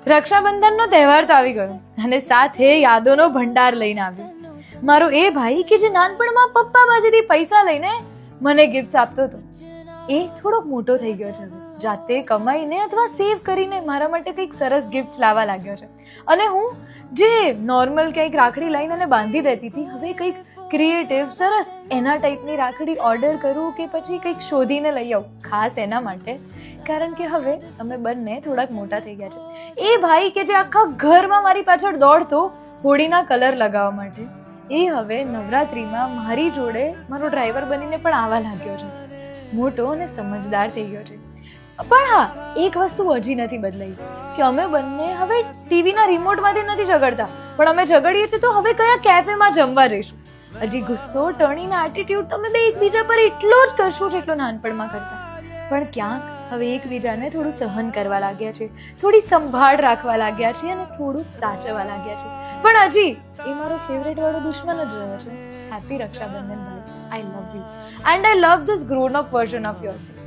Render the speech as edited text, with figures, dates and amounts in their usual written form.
રક્ષાબંધનનો તહેવાર તો આવી ગયો અને સાથે યાદોનો ભંડાર લઈને આવ્યો. મારો એ ભાઈ કે જે નાનપણમાં પપ્પા પાસેથી પૈસા લઈને મને ગિફ્ટ આપતો હતો, એ થોડોક મોટો થઈ ગયો છે. જાતે કમાઈને અથવા સેવ કરીને મારા માટે કંઈક સરસ ગિફ્ટ લાવવા લાગ્યો છે. અને હું જે નોર્મલ કંઈક રાખડી લઈને એને બાંધી દેતી હતી, હવે કંઈક ક્રિએટિવ સરસ એના ટાઈપની રાખડી ઓર્ડર કરું કે પછી કંઈક શોધીને લઈ આવું, ખાસ એના માટે. કારણ કે હવે અમે બંને થોડાક મોટા થઈ ગયા છે. એ ભાઈ કે જે આખા ઘરમાં મારી પાછળ દોડતો હોળીના કલર લગાવવા માટે, એ હવે નવરાત્રિમાં મારી જોડે મારો ડ્રાઈવર બનીને પણ આવવા લાગ્યો છે. મોટો અને સમજદાર થઈ ગયો છે. પણ હા, એક વસ્તુ હજી નથી બદલાઈ કે અમે બંને હવે ટીવીના રિમોટમાંથી નથી ઝઘડતા, પણ અમે ઝઘડીએ છીએ તો હવે કયા કેફેમાં જમવા જઈશું. હજી ગુસ્સો ટણીના એટીટ્યુડ તમે બે એકબીજા પર એટલો જ કરશો જેટલો નાનપણમાં કરતા. પણ ક્યાંક હવે એકબીજાને થોડું સહન કરવા લાગ્યા છે, થોડી સંભાળ રાખવા લાગ્યા છે અને થોડુંક સાચવવા લાગ્યા છે. પણ હજી એ મારો ફેવરેટ વાળો દુશ્મન જ રહ્યો છે. હેપી રક્ષાબંધન ભાઈ. I love you and I love this grown up version of yourself.